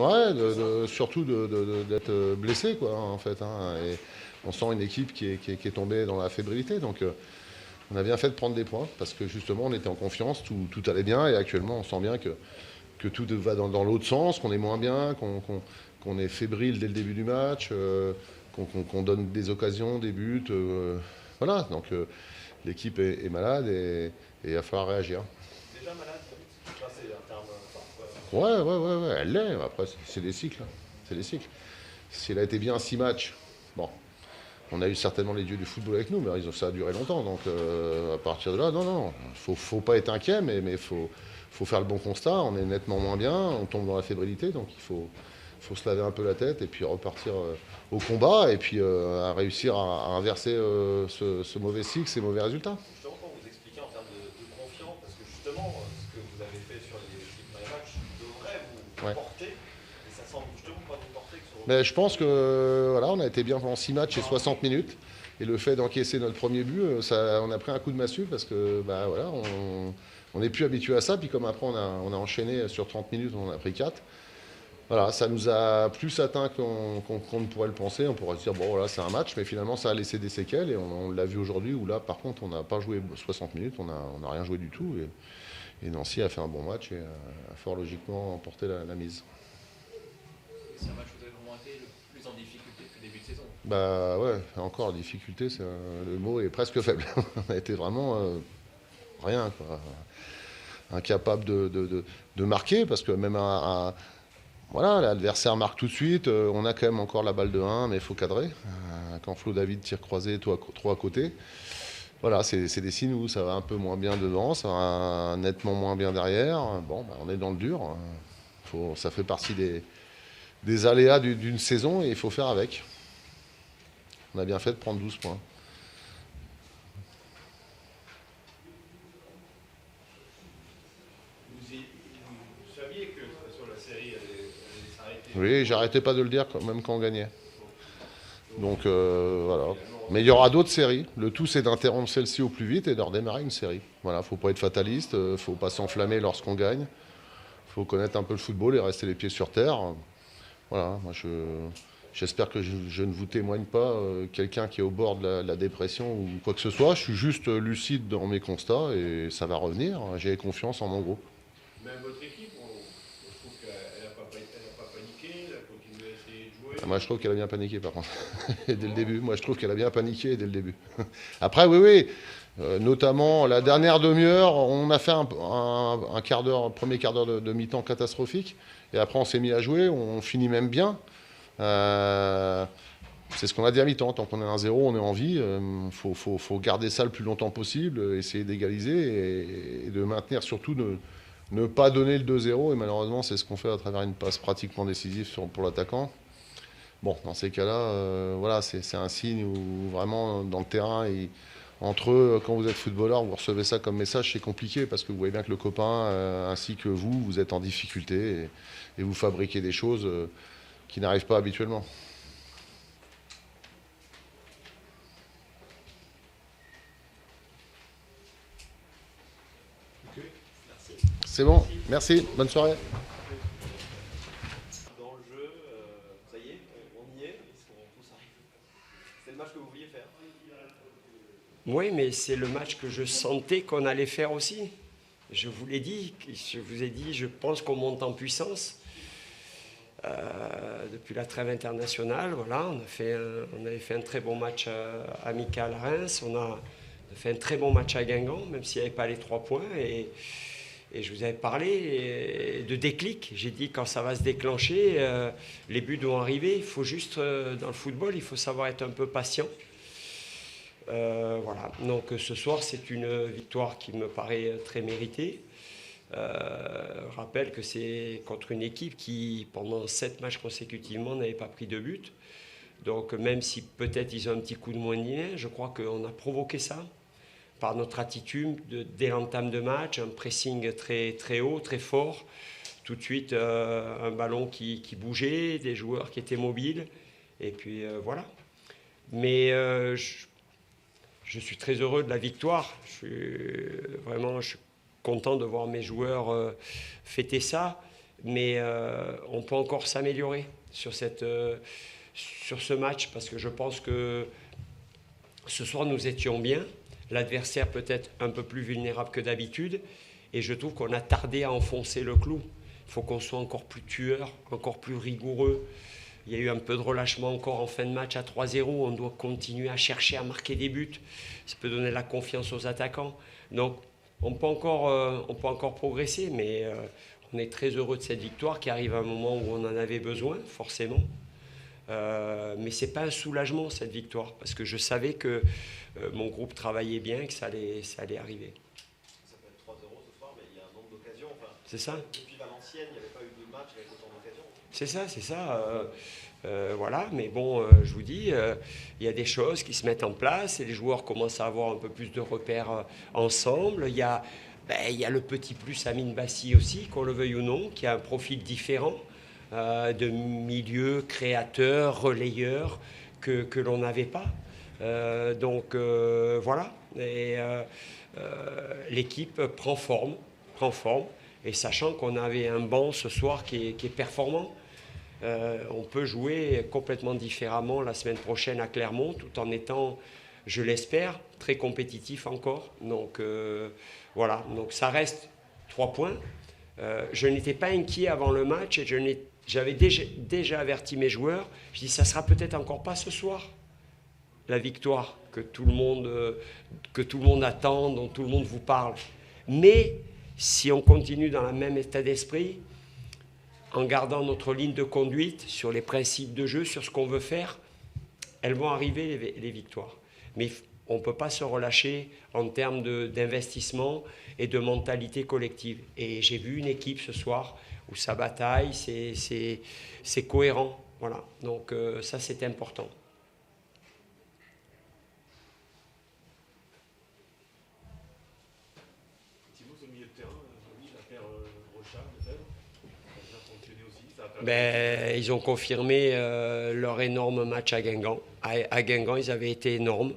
Ouais, surtout d'être blessé, quoi, en fait. Hein. Et on sent une équipe qui est tombée dans la fébrilité. Donc, on a bien fait de prendre des points parce que justement, on était en confiance, tout allait bien. Et actuellement, on sent bien que tout va dans l'autre sens, qu'on est moins bien, qu'on est fébrile dès le début du match, qu'on donne des occasions, des buts. Voilà, donc l'équipe est malade et il va falloir réagir. Déjà malade, enfin, c'est un terme. Ouais, elle l'est. Après, c'est des cycles. Hein. C'est des cycles. Si elle a été bien 6 matchs, bon, on a eu certainement les dieux du football avec nous, mais ça a duré longtemps. Donc à partir de là, non. Faut pas être inquiet, mais faut faire le bon constat. On est nettement moins bien, on tombe dans la fébrilité, donc faut se laver un peu la tête et puis repartir au combat et puis à réussir à inverser ce mauvais cycle, ces mauvais résultats. Justement, quand vous expliquez en termes de confiance, parce que justement, ce que vous avez fait sur les équipes My Match devrait vous Ouais. porter, et ça semble justement pas vous porter que sur. Mais je pense que voilà, on a été bien pendant 6 matchs et 60 minutes. Et le fait d'encaisser notre premier but, on a pris un coup de massue parce que bah, voilà, on n'est plus habitué à ça. Puis comme après on a enchaîné sur 30 minutes, on en a pris 4. Voilà, ça nous a plus atteint qu'on ne pourrait le penser. On pourrait se dire, bon voilà, c'est un match, mais finalement ça a laissé des séquelles. Et on l'a vu aujourd'hui où là, par contre, on n'a pas joué 60 minutes, on n'a rien joué du tout. Et Nancy a fait un bon match et a fort logiquement emporté la mise. C'est un match où vous avez vraiment été le plus en difficulté depuis le début de saison. Bah ouais, encore difficulté, le mot est presque faible. On a été vraiment rien, quoi. Incapable de marquer, parce que même voilà, l'adversaire marque tout de suite. On a quand même encore la balle de 1, mais il faut cadrer. Quand Flo David tire croisé, trop à côté. Voilà, c'est des signes où ça va un peu moins bien devant, ça va nettement moins bien derrière. Bon, bah, on est dans le dur. Ça fait partie des aléas d'une saison et il faut faire avec. On a bien fait de prendre 12 points. Vous saviez que de toute façon la série allait s'arrêter. Oui, j'arrêtais pas de le dire, même quand on gagnait. Donc voilà. Mais il y aura d'autres séries. Le tout, c'est d'interrompre celle-ci au plus vite et de redémarrer une série. Voilà, faut pas être fataliste, faut pas s'enflammer lorsqu'on gagne. Faut connaître un peu le football et rester les pieds sur terre. Voilà, moi j'espère que je ne vous témoigne pas quelqu'un qui est au bord de la dépression ou quoi que ce soit. Je suis juste lucide dans mes constats et ça va revenir. J'ai confiance en mon groupe. Même votre équipe, je trouve qu'elle n'a pas paniqué, elle a continué à essayer de jouer. Moi, je trouve qu'elle a bien paniqué, par contre, dès le début. Moi, je trouve qu'elle a bien paniqué dès le début. Après, oui. Notamment, la dernière demi-heure, on a fait un quart d'heure, premier quart d'heure de mi-temps catastrophique. Et après, on s'est mis à jouer. On finit même bien. C'est ce qu'on a dit à mi-temps. Tant qu'on est 1-0, on est en vie. Il faut garder ça le plus longtemps possible, essayer d'égaliser et de maintenir surtout ne pas donner le 2-0. Et malheureusement, c'est ce qu'on fait à travers une passe pratiquement décisive pour l'attaquant. Bon, dans ces cas-là, voilà, c'est un signe où vraiment dans le terrain, entre eux, quand vous êtes footballeur, vous recevez ça comme message, c'est compliqué parce que vous voyez bien que le copain, ainsi que vous êtes en difficulté et vous fabriquez des choses qui n'arrivent pas habituellement. C'est bon, merci, bonne soirée. Dans le jeu, ça y est, on y est, ils sont tous arrivés. C'est le match que vous vouliez faire. Oui, mais c'est le match que je sentais qu'on allait faire aussi. Je vous l'ai dit, je vous ai dit, je pense qu'on monte en puissance. Depuis la trêve internationale, voilà, on avait fait un très bon match amical à Reims, on a fait un très bon match à Guingamp, même s'il n'y avait pas les 3 points. Et je vous avais parlé de déclic. J'ai dit quand ça va se déclencher, les buts vont arriver. Il faut juste, dans le football, il faut savoir être un peu patient. Voilà. Donc ce soir, c'est une victoire qui me paraît très méritée. Je rappelle que c'est contre une équipe qui, pendant 7 matchs consécutivement, n'avait pas pris de but. Donc même si peut-être ils ont un petit coup de moins de lien, je crois qu'on a provoqué ça par notre attitude dès l'entame de match, un pressing très, très haut, très fort. Tout de suite, un ballon qui bougeait, des joueurs qui étaient mobiles. Et puis voilà. Mais je suis très heureux de la victoire. Je suis content de voir mes joueurs fêter ça. mais on peut encore s'améliorer sur ce match, parce que je pense que ce soir nous étions bien, l'adversaire peut-être un peu plus vulnérable que d'habitude, et je trouve qu'on a tardé à enfoncer le clou. Il faut qu'on soit encore plus tueur, encore plus rigoureux. Il y a eu un peu de relâchement encore en fin de match à 3-0. On doit continuer à chercher à marquer des buts. Ça peut donner de la confiance aux attaquants. Donc, on peut encore progresser, mais on est très heureux de cette victoire qui arrive à un moment où on en avait besoin, forcément. Mais ce n'est pas un soulagement, cette victoire, parce que je savais que mon groupe travaillait bien et que ça allait arriver. Ça peut être 3-0 ce soir, mais il y a un nombre d'occasions. Enfin, c'est ça. Depuis Valenciennes, il n'y avait pas eu de match avec autant d'occasions. C'est ça. Voilà, mais bon, je vous dis, il y a des choses qui se mettent en place et les joueurs commencent à avoir un peu plus de repères ensemble. Il y a le petit plus Amine Bassi aussi, qu'on le veuille ou non, qui a un profil différent de milieu, créateur, relayeur que l'on n'avait pas. Donc voilà, et l'équipe prend forme, et sachant qu'on avait un banc ce soir qui est performant. On peut jouer complètement différemment la semaine prochaine à Clermont, tout en étant, je l'espère, très compétitif encore. Donc voilà, donc ça reste 3 points. Je n'étais pas inquiet avant le match et j'avais déjà averti mes joueurs. Je dis, ça sera peut-être encore pas ce soir, la victoire que tout le monde attend, dont tout le monde vous parle. Mais si on continue dans le même état d'esprit, en gardant notre ligne de conduite sur les principes de jeu, sur ce qu'on veut faire, elles vont arriver, les victoires. Mais on ne peut pas se relâcher en termes d'investissement et de mentalité collective. Et j'ai vu une équipe ce soir où ça bataille, c'est cohérent. Voilà. Donc ça, c'est important. Ils ont confirmé leur énorme match à Guingamp. À Guingamp, ils avaient été énormes.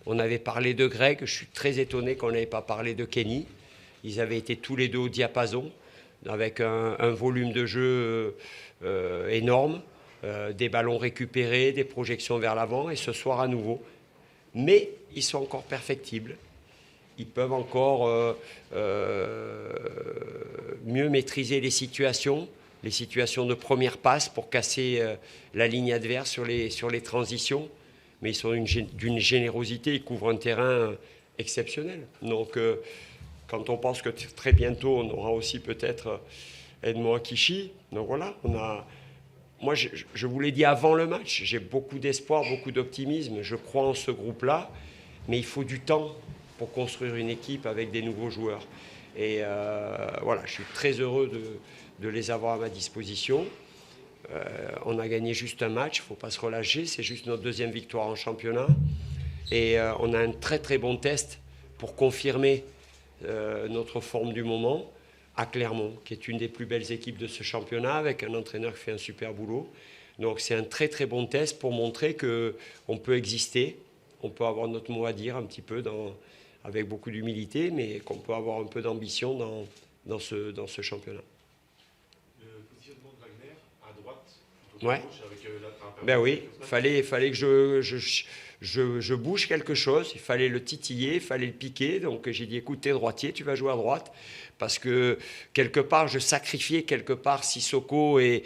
On avait parlé de Greg. Je suis très étonné qu'on n'avait pas parlé de Kenny. Ils avaient été tous les deux au diapason, avec un volume de jeu énorme, des ballons récupérés, des projections vers l'avant, et ce soir à nouveau. Mais ils sont encore perfectibles. Ils peuvent encore mieux maîtriser les situations de première passe pour casser la ligne adverse sur les transitions. Mais ils sont d'une générosité, ils couvrent un terrain exceptionnel. Donc, quand on pense que très bientôt, on aura aussi peut-être Edmond Akichi. Donc voilà, moi, je vous l'ai dit avant le match, j'ai beaucoup d'espoir, beaucoup d'optimisme. Je crois en ce groupe-là, mais il faut du temps pour construire une équipe avec des nouveaux joueurs. Et voilà, je suis très heureux de les avoir à ma disposition. On a gagné juste un match, il ne faut pas se relâcher, c'est juste notre deuxième victoire en championnat. Et on a un très très bon test pour confirmer notre forme du moment à Clermont, qui est une des plus belles équipes de ce championnat, avec un entraîneur qui fait un super boulot. Donc c'est un très très bon test pour montrer qu'on peut exister, on peut avoir notre mot à dire un petit peu avec beaucoup d'humilité, mais qu'on peut avoir un peu d'ambition dans ce championnat. Le positionnement de Wagner à droite, ouais. Gauche, avec Ben oui, fallait que je bouge quelque chose, il fallait le titiller, il fallait le piquer. Donc j'ai dit, écoute, t'es droitier, tu vas jouer à droite. Parce que quelque part, je sacrifiais quelque part Sissoko et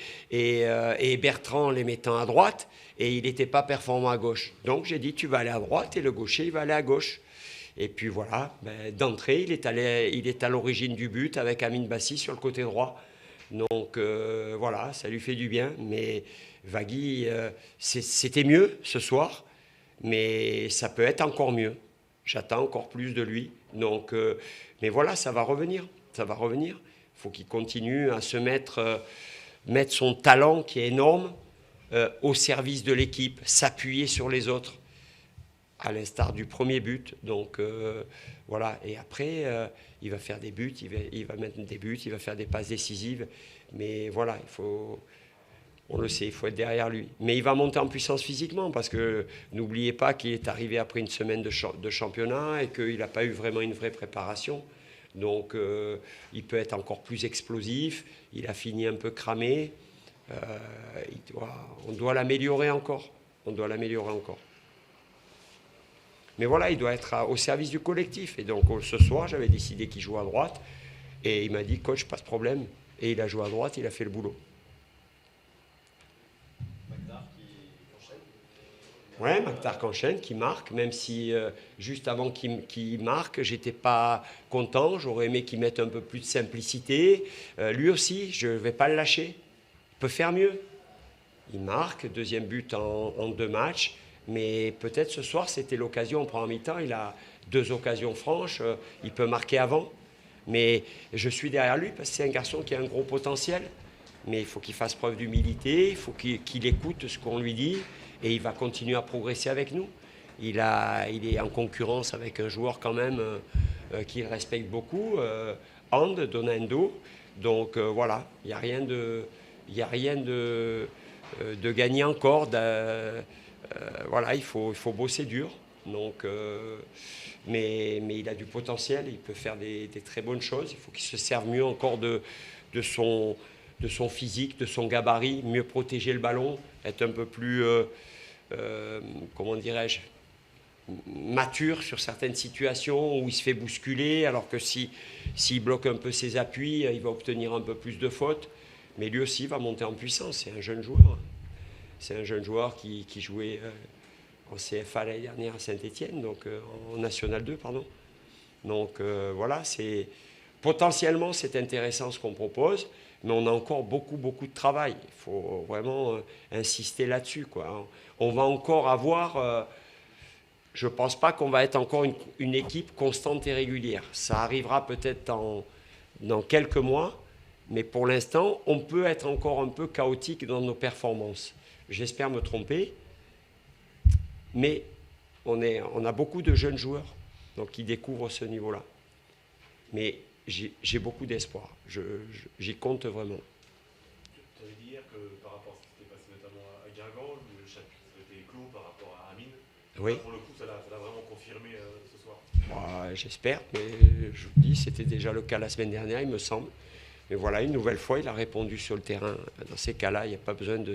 Bertrand en les mettant à droite, et il n'était pas performant à gauche. Donc j'ai dit, tu vas aller à droite, et le gaucher, il va aller à gauche. Et puis voilà, d'entrée, il est à l'origine du but avec Amine Bassi sur le côté droit. Donc voilà, ça lui fait du bien. Mais Vagui, c'était mieux ce soir, mais ça peut être encore mieux. J'attends encore plus de lui. Donc, mais voilà, ça va revenir. Ça va revenir. Il faut qu'il continue à se mettre son talent qui est énorme au service de l'équipe, s'appuyer sur les autres, à l'instar du premier but. Donc voilà, et après, il va faire des buts, il va mettre des buts, il va faire des passes décisives. Mais voilà, on le sait, il faut être derrière lui. Mais il va monter en puissance physiquement, parce que n'oubliez pas qu'il est arrivé après une semaine de championnat et qu'il n'a pas eu vraiment une vraie préparation. Donc il peut être encore plus explosif. Il a fini un peu cramé. On doit l'améliorer encore. On doit l'améliorer encore. Mais voilà, il doit être au service du collectif. Et donc ce soir, j'avais décidé qu'il joue à droite. Et il m'a dit, coach, pas de problème. Et il a joué à droite, il a fait le boulot. Magdar qui enchaîne. Ouais, Magdar qui enchaîne, qui marque, même si juste avant qu'il marque, j'étais pas content. J'aurais aimé qu'il mette un peu plus de simplicité. Lui aussi, je ne vais pas le lâcher. Il peut faire mieux. Il marque, deuxième but en 2 matchs. Mais peut-être ce soir, c'était l'occasion. On prend en mi-temps, il a 2 occasions franches. Il peut marquer avant. Mais je suis derrière lui parce que c'est un garçon qui a un gros potentiel. Mais il faut qu'il fasse preuve d'humilité, il faut qu'il écoute ce qu'on lui dit et il va continuer à progresser avec nous. Il est en concurrence avec un joueur quand même qu'il respecte beaucoup, Donando. Donc voilà, il n'y a rien de gagner encore. Voilà, il faut bosser dur. Donc, mais il a du potentiel, il peut faire des très bonnes choses. Il faut qu'il se serve mieux encore de son physique, de son gabarit, mieux protéger le ballon, être un peu plus, comment dirais-je, mature sur certaines situations où il se fait bousculer, alors que s'il bloque un peu ses appuis, il va obtenir un peu plus de fautes. Mais lui aussi va monter en puissance, c'est un jeune joueur. C'est un jeune joueur qui jouait en CFA l'année dernière à Saint-Étienne, donc en National 2, pardon. Donc voilà, potentiellement c'est intéressant ce qu'on propose, mais on a encore beaucoup de travail. Il faut vraiment insister là-dessus, quoi. On va encore avoir, je ne pense pas qu'on va être encore une équipe constante et régulière. Ça arrivera peut-être dans quelques mois, mais pour l'instant, on peut être encore un peu chaotique dans nos performances. J'espère me tromper, mais on a beaucoup de jeunes joueurs donc, qui découvrent ce niveau-là. Mais j'ai beaucoup d'espoir. J'y compte vraiment. Tu avais dit hier que par rapport à ce qui s'était passé notamment à Guingamp, le chapitre était clos par rapport à Amine. Oui. Pour le coup, ça l'a vraiment confirmé ce soir. J'espère, mais je vous dis, c'était déjà le cas la semaine dernière, il me semble. Mais voilà, une nouvelle fois, il a répondu sur le terrain. Dans ces cas-là, il n'y a pas besoin de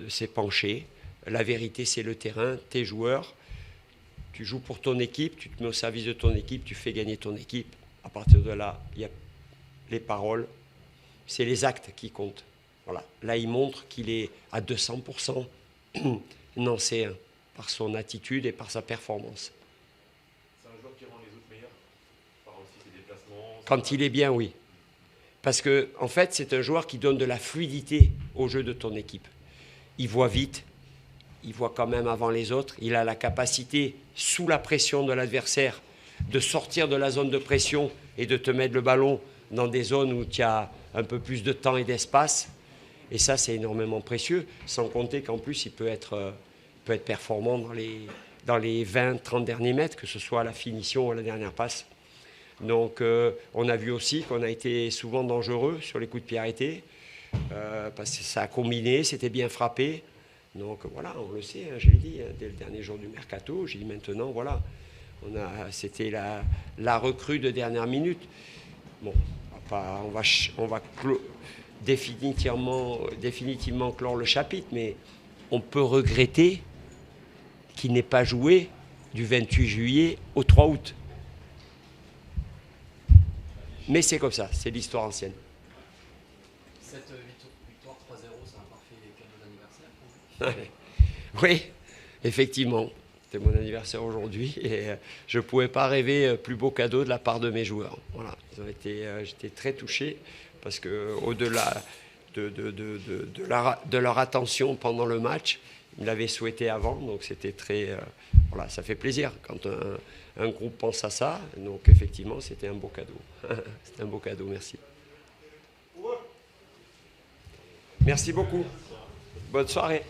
s'épancher. La vérité, c'est le terrain, tes joueurs. Tu joues pour ton équipe, tu te mets au service de ton équipe, tu fais gagner ton équipe. À partir de là, il y a les paroles, c'est les actes qui comptent. Voilà. Là, il montre qu'il est à 200% nancéen par son attitude et par sa performance. C'est un joueur qui rend les autres meilleurs par aussi ses déplacements. Quand il est bien, oui. Parce que, en fait, c'est un joueur qui donne de la fluidité au jeu de ton équipe. Il voit vite, il voit quand même avant les autres. Il a la capacité, sous la pression de l'adversaire, de sortir de la zone de pression et de te mettre le ballon dans des zones où tu as un peu plus de temps et d'espace. Et ça, c'est énormément précieux, sans compter qu'en plus, il peut être performant dans les 20-30 derniers mètres, que ce soit à la finition ou à la dernière passe. Donc, on a vu aussi qu'on a été souvent dangereux sur les coups de pied arrêtés, parce que ça a combiné, c'était bien frappé. Donc voilà, on le sait, hein, je l'ai dit, hein, dès le dernier jour du mercato, j'ai dit maintenant, voilà, c'était la recrue de dernière minute. Bon, on va définitivement clore le chapitre, mais on peut regretter qu'il n'ait pas joué du 28 juillet au 3 août. Mais c'est comme ça, c'est l'histoire ancienne. Cette victoire 3-0, c'est un parfait cadeau d'anniversaire. Oui, effectivement. C'était mon anniversaire aujourd'hui et je ne pouvais pas rêver plus beau cadeau de la part de mes joueurs. Voilà, j'étais très touché parce qu'au-delà de leur attention pendant le match, ils l'avaient souhaité avant, donc c'était très... voilà, ça fait plaisir quand un groupe pense à ça. Donc effectivement, c'était un beau cadeau. C'était un beau cadeau, merci. Merci beaucoup. Bonne soirée.